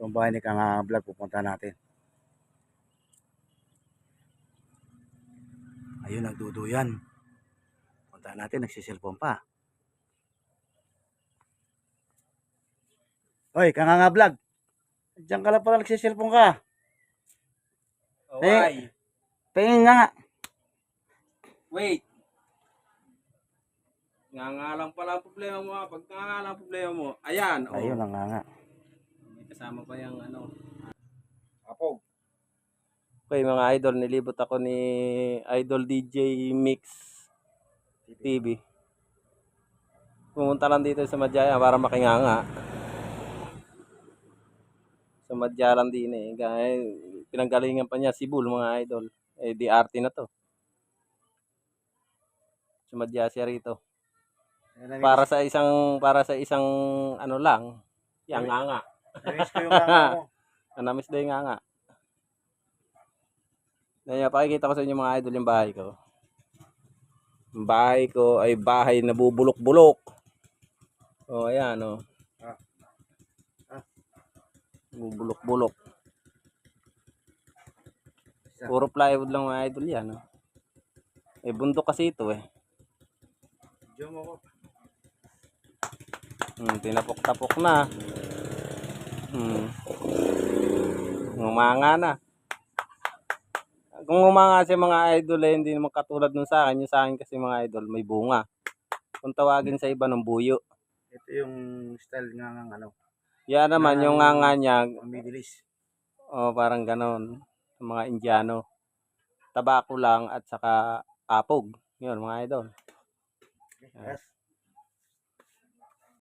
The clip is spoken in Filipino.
Yung bahay ni Kang Vlog, pupunta natin. Ayun, nagduduyan. Punta natin, nagsiselfone pa. Hoy, Kang Vlog. Diyan ka lang pala nagsiselfone ka. Why? Tingin nga. Wait. Nga lang pala ang problema mo. Pag nga lang ang problema mo. Ayan. Oh. Ayun, nga. May kasama pa yung ano. Apo. Okay mga idol, nilibot ako ni Idol DJ Mix TV. Pumunta lang dito sa Madjaya para makinganga. Sa Madjaya lang din eh. Pinanggalingan pa niya si Bull mga idol. Eh di arte na to. Sa Madjaya siya rito. Para sa isang ano lang, yang nganga. Namiss ko yung nganga mo. Namiss daw yung nganga. Kaya pakikita ko sa inyo mga idol yung bahay ko. Ang bahay ko ay bahay na bubulok-bulok. Oh, ayan oh. Bubulok-bulok. Puro plywood lang mga idol yan. Oh. Eh bundok kasi ito eh. Diyan mo ko. Tinapok-tapok na. Ngumanga na. Kung umanga si mga idol eh, hindi naman katulad nun sa akin. Yung sa akin kasi mga idol may bunga. Kung tawagin sa iba ng buyo. Ito yung style nga ng ano. Yan naman yung nganga niya. Midilis. Oh, parang ganon. Mga Indiano. Tabako lang at saka apog. Yun mga idol. Yes.